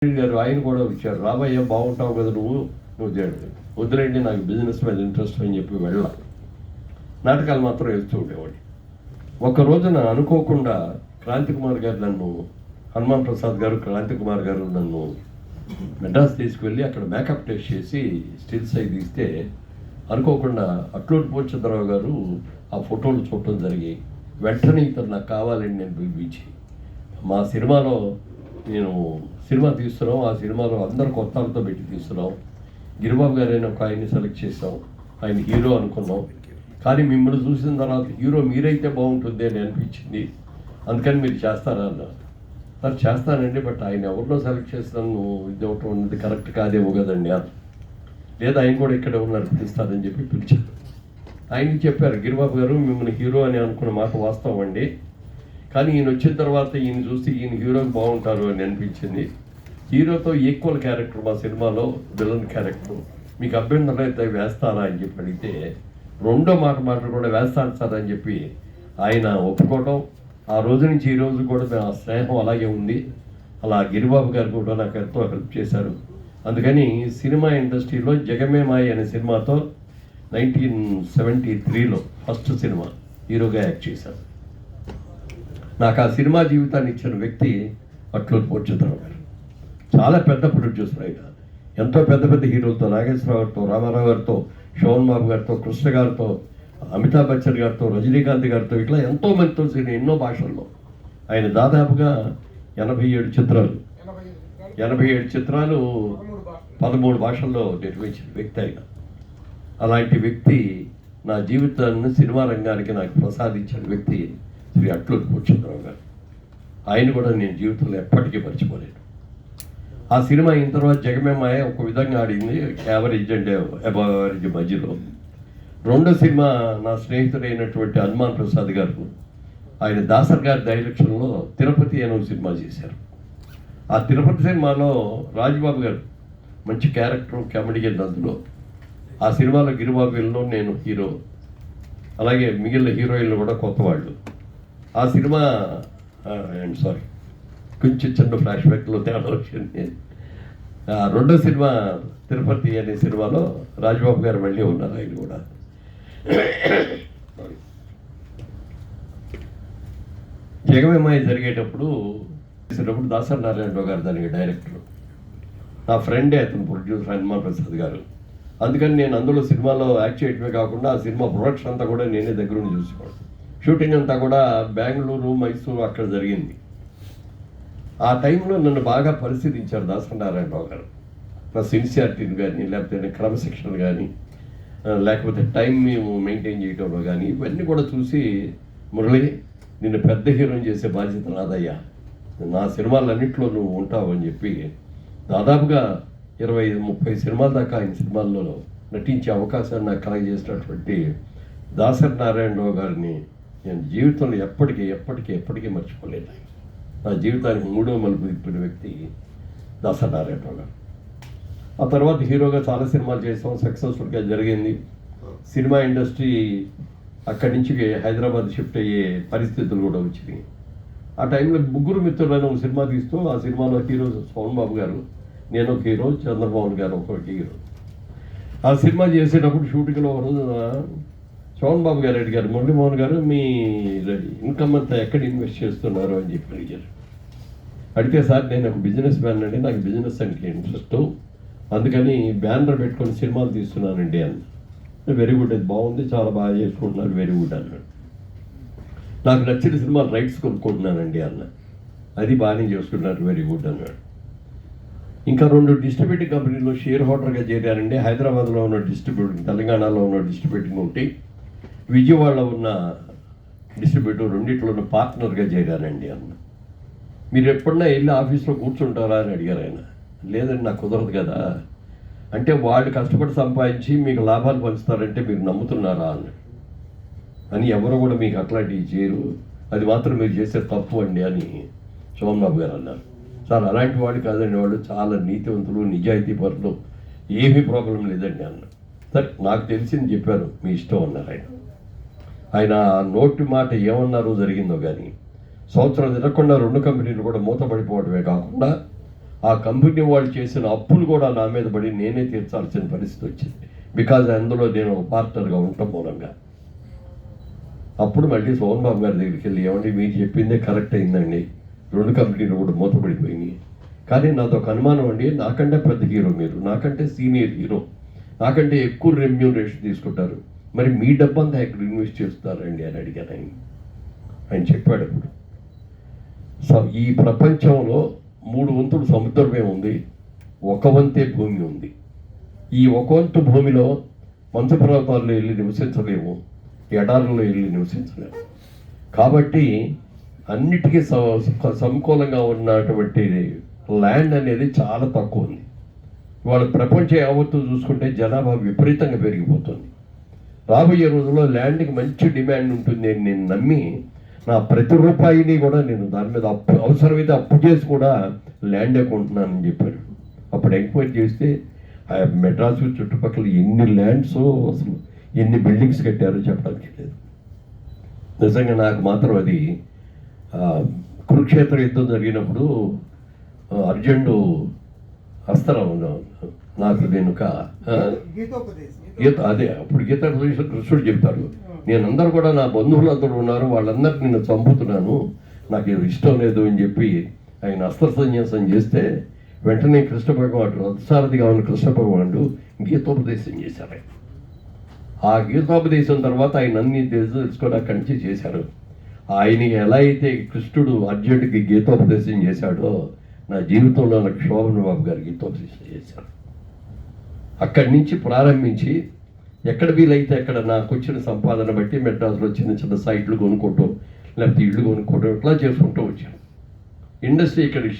గారు ఆయన కూడా వచ్చారు, రాబయ్య బాగుంటావు కదా నువ్వు చేయడు, వద్దులేండి నాకు బిజినెస్ మీద ఇంట్రెస్ట్ అని చెప్పి వెళ్ళాలి. నాటకాలు మాత్రం వెళ్తూ ఉండేవాడు. ఒక రోజున అనుకోకుండా క్రాంతి కుమార్ గారు హనుమాన్ ప్రసాద్ గారు క్రాంతి కుమార్ గారు నన్ను మెడ్రాస్ తీసుకువెళ్ళి అక్కడ మేకప్ టెస్ట్ చేసి స్టిల్స్ అయి తీస్తే అనుకోకుండా అట్లూరి పూర్చంద్రరావు గారు ఆ ఫోటోలు చూడటం జరిగి వెంటనే ఇతను నాకు కావాలని నేను పిలిపించి మా సినిమాలో నేను సినిమా తీస్తున్నాం, ఆ సినిమాలో అందరు కొత్తలతో పెట్టి తీస్తున్నాం. గిరిబాబు గారైనా ఒక ఆయన్ని సెలెక్ట్ చేసాం, ఆయన హీరో అనుకున్నాం. కానీ మిమ్మల్ని చూసిన తర్వాత హీరో మీరైతే బాగుంటుంది అని అనిపించింది, అందుకని మీరు చేస్తారా అన్నారు. సార్ చేస్తానండి, బట్ ఆయన ఎవరినో సెలెక్ట్ చేస్తాను ఇది ఒకటి ఉన్నది కరెక్ట్ కాదేమో కదండి అని. లేదా ఆయన కూడా ఇక్కడ ఉన్నారు పిలుస్తారని చెప్పి పిలిచారు. ఆయనకి చెప్పారు, గిరిబాబు గారు మిమ్మల్ని హీరో అని అనుకున్న మాట వాస్తవం అండి, కానీ ఈయన వచ్చిన తర్వాత ఈయన చూసి ఈయన హీరోకి బాగుంటారు అని అనిపించింది. హీరోతో ఈక్వల్ క్యారెక్టర్ మా సినిమాలో విలన్ క్యారెక్టర్, మీకు అభ్యంతరం అయితే వేస్తారా అని చెప్పి అడిగితే రెండో మాట కూడా వేస్తాను సార్ అని చెప్పి ఆయన ఒప్పుకోవటం. ఆ రోజు నుంచి ఈ రోజు కూడా ఆ స్నేహం అలాగే ఉంది. అలా గిరిబాబు గారు కూడా నాకు ఎంతో హెల్ప్ చేశారు. అందుకని సినిమా ఇండస్ట్రీలో జగమే మాయ అనే సినిమాతో 1973లో ఫస్ట్ సినిమా హీరోగా యాక్ట్ చేశాను. నాకు ఆ సినిమా జీవితాన్ని ఇచ్చిన వ్యక్తి అట్లూరి పూర్చంద్రరావు గారు. చాలా పెద్ద ప్రొడ్యూసర్ ఆయన, ఎంతో పెద్ద హీరోలతో, నాగేశ్వరరావు గారితో, రామారావు గారితో, శోభన్ బాబు గారితో, కృష్ణ గారితో, అమితాబ్ బచ్చన్ గారితో, రజనీకాంత్ గారితో, ఇట్లా ఎంతో మందితో ఎన్నో భాషల్లో ఆయన దాదాపుగా 87 చిత్రాలు 13 భాషల్లో నిర్మించిన వ్యక్తి ఆయన. అలాంటి వ్యక్తి నా జీవితాన్ని సినిమా రంగానికి నాకు ప్రసాదించిన వ్యక్తి శ్రీ అట్లూరి పూర్చంద్రరావు గారు. ఆయన కూడా నేను జీవితంలో ఎప్పటికీ మర్చిపోలేను. ఆ సినిమా అయిన తర్వాత జగమే మాయ ఒక విధంగా ఆడింది, యావరేజ్ అండ్ అబవ్ యావరేజ్ మధ్యలో. రెండో సినిమా నా స్నేహితుడైనటువంటి హనుమాన్ ప్రసాద్ గారు, ఆయన దాసర్ గారి డైరెక్షన్లో తిరుపతి అనే సినిమా చేశారు. ఆ తిరుపతి సినిమాలో రాజబాబు గారు మంచి క్యారెక్టర్ కామెడీయన్ అందులో. ఆ సినిమాలో గిరిబాబు విల్లో నేను హీరో, అలాగే మిగిలిన హీరోయిన్లు కూడా కొత్త వాళ్ళు. ఆ సినిమా సారీ కొంచెం చిన్న ఫ్లాష్ బ్యాక్లో తేడా వచ్చింది. రెండో సినిమా తిరుపతి అనే సినిమాలో రాజబాబు గారు మళ్ళీ ఉన్నారు, ఆయన కూడా. జగమేమాయి జరిగేటప్పుడు దాసరి నారాయణరావు గారు దానికి డైరెక్టర్, నా ఫ్రెండే అతను ప్రొడ్యూసర్ హనుమాన్ ప్రసాద్ గారు. అందుకని నేను అందులో సినిమాలో యాక్ట్ చేయడమే కాకుండా ఆ సినిమా ప్రొడక్షన్ అంతా కూడా నేనే దగ్గరుండి చూసుకోవాలి. షూటింగ్ అంతా కూడా బెంగళూరు, మైసూరు అక్కడ జరిగింది. ఆ టైంలో నన్ను బాగా పరిశీలించారు దాసరి నారాయణరావు గారు. నా సిన్సియారిటీని కానీ, లేకపోతే క్రమశిక్షణ కానీ, లేకపోతే టైం మేము మెయింటైన్ చేయడంలో కానీ, ఇవన్నీ కూడా చూసి, మురళి నిన్ను పెద్ద హీరోని చేసే బాధ్యత నాదయ్యా, నా సినిమాలన్నింటిలో నువ్వు ఉంటావు అని చెప్పి దాదాపుగా 25-30 సినిమాల దాకా ఆయన సినిమాల్లో నటించే అవకాశాన్ని నాకు కలగజేసినటువంటి దాసరి నారాయణరావు గారిని నేను జీవితంలో ఎప్పటికీ మర్చిపోలేదు. నా జీవితానికి 3వ మలుపు తిప్పిన వ్యక్తి దాసరి నారాయణరావు గారు. ఆ తర్వాత హీరోగా చాలా సినిమాలు చేసాం, సక్సెస్ఫుల్గా జరిగింది. సినిమా ఇండస్ట్రీ అక్కడి నుంచి హైదరాబాద్ షిఫ్ట్ అయ్యే పరిస్థితులు కూడా వచ్చినాయి. ఆ టైంలో ముగ్గురు మిత్రులను ఒక సినిమా తీస్తూ, ఆ సినిమాలో హీరో శోభన్ బాబు గారు, నేను ఒక హీరో, చంద్రబాబు గారు ఒక హీరో. ఆ సినిమా చేసేటప్పుడు షూటింగ్లో ఒక రోజు శోభన్ బాబు గారు అడిగారు, మురళీమోహన్ గారు మీ ఇన్కమ్ అంతా ఎక్కడ ఇన్వెస్ట్ చేస్తున్నారు అని చెప్పి అడిగారు. అడిగితే సార్ నేను ఒక బిజినెస్ మ్యాన్ అండి, నాకు బిజినెస్ అంటే ఇంట్రెస్ట్, అందుకని బ్యానర్ పెట్టుకొని సినిమాలు తీస్తున్నానండి అన్న. వెరీ గుడ్, అది బాగుంది, చాలా బాగా చేసుకుంటున్నారు, వెరీ గుడ్ అన్నాడు. నాకు నచ్చిన సినిమా రైట్స్ కొనుక్కుంటున్నానండి అన్న. అది బాగానే చేసుకుంటున్నారు, వెరీ గుడ్ అన్నాడు. ఇంకా 2 డిస్ట్రిబ్యూటింగ్ కంపెనీలో షేర్ హోల్డర్గా చేరారండి. హైదరాబాద్లో ఉన్న డిస్ట్రిబ్యూటింగ్, తెలంగాణలో ఉన్న డిస్ట్రిబ్యూటింగ్ ఒకటి, విజయవాడలో ఉన్న డిస్ట్రిబ్యూటర్, రెండిట్లోనూ పార్ట్నర్గా చేరానండి అన్న. మీరు ఎప్పుడన్నా వెళ్ళి ఆఫీస్లో కూర్చుంటారా అని అడిగారు ఆయన. లేదండి నాకు కుదరదు కదా అంటే, వాళ్ళు కష్టపడి సంపాదించి మీకు లాభాలు పంచుతారంటే మీరు నమ్ముతున్నారా అన్నాడు. అని ఎవరు కూడా మీకు అట్లాంటివి చేయరు, అది మాత్రం మీరు చేసే తప్పు అండి అని శోభన్ బాబు గారు అన్నారు. సార్ అలాంటి వాడు కాదండి, వాళ్ళు చాలా నీతివంతులు, నిజాయితీ పరులు, ఏమీ ప్రాబ్లం లేదండి అన్న. సరే నాకు తెలిసింది చెప్పారు, మీ ఇష్టం అన్నారు ఆయన. ఆయన నోటి మాట ఏమన్నారో జరిగిందో కానీ సంవత్సరం తిరగకుండా 2 కంపెనీలు కూడా మూతపడిపోవడమే కాకుండా ఆ కంపెనీ వాళ్ళు చేసిన అప్పులు కూడా నా మీద పడి నేనే తీర్చాల్సిన పరిస్థితి వచ్చింది. బికాజ్ అందులో నేను పార్ట్నర్గా ఉండటం మూలంగా. అప్పుడు మళ్ళీ సోహన్ బాబు గారి దగ్గరికి వెళ్ళి, ఏమండి మీరు చెప్పిందే కరెక్ట్ అయిందండి, 2 కంపెనీలు కూడా మూతపడిపోయినాయి, కానీ నాతో ఒక అనుమానం అండి, నాకంటే పెద్ద హీరో మీరు, నాకంటే సీనియర్ హీరో, నాకంటే ఎక్కువ రెమ్యూనరేషన్ తీసుకుంటారు, మరి మీ డబ్బంతా ఎక్కడ ఇన్వెస్ట్ చేస్తారండి అని అడిగాను. ఆయన చెప్పాడు, ఇప్పుడు ఈ ప్రపంచంలో 3 వంతులు సముద్రమే ఉంది, 1 వంతే భూమి ఉంది. ఈ 1 వంతు భూమిలో మంచపర్వతాల్లో వెళ్ళి నివసించలేము, ఎడారుల్లో వెళ్ళి నివసించలేము. కాబట్టి అన్నిటికీ సమకూలంగా ఉన్నటువంటి ల్యాండ్ అనేది చాలా తక్కువ ఉంది. ఇవాళ ప్రపంచం యావత్తు చూసుకుంటే జనాభా విపరీతంగా పెరిగిపోతుంది. రాబోయే రోజుల్లో ల్యాండ్కి మంచి డిమాండ్ ఉంటుంది అని నేను నమ్మి నా ప్రతి రూపాయిని కూడా నేను దాని మీద అవసరమైతే అప్పు చేసి కూడా ల్యాండ్ కొంటున్నానని చెప్పాడు. అప్పుడు ఎంక్వైరీ చేస్తే మెడ్రాస్ చుట్టుపక్కల ఎన్ని ల్యాండ్స్, అసలు ఎన్ని బిల్డింగ్స్ కట్టారో చెప్పడానికి లేదు. నిజంగా నాకు మాత్రం అది కురుక్షేత్ర యుద్ధం జరిగినప్పుడు అర్జునుడు అస్త్రం నాకు వెనుక గీత, అదే అప్పుడు గీత కృష్ణుడు చెప్తారు, నేనందరూ కూడా నా బంధువులందరూ ఉన్నారు, వాళ్ళందరినీ నేను చంపుతున్నాను, నాకు ఇది ఇష్టం లేదు అని చెప్పి ఆయన అస్త్ర సన్యాసం చేస్తే వెంటనే కృష్ణ భగవానుడు, రథసారథిగా ఉన్న కృష్ణ భగవానుడు గీతోపదేశం చేశారు. ఆ గీతోపదేశం తర్వాత ఆయన అన్ని తెలుసుకొని అక్కడి నుంచి చేశారు. ఆయనకి ఎలా అయితే కృష్ణుడు అర్జునుడికి గీతోపదేశం చేశాడో, నా జీవితంలో నాకు శోభన్ బాబు గారు గీతోపదేశం చేశారు. అక్కడి నుంచి ప్రారంభించి ఎక్కడ వీలైతే అక్కడ నాకు వచ్చిన సంపాదన బట్టి మెడ్రాస్లో చిన్న చిన్న సైట్లు కొనుక్కోవటం, లేకపోతే ఇళ్ళు కొనుక్కోవటం, ఇట్లా చేసుకుంటూ వచ్చాను. ఇండస్ట్రీ ఇక్కడికి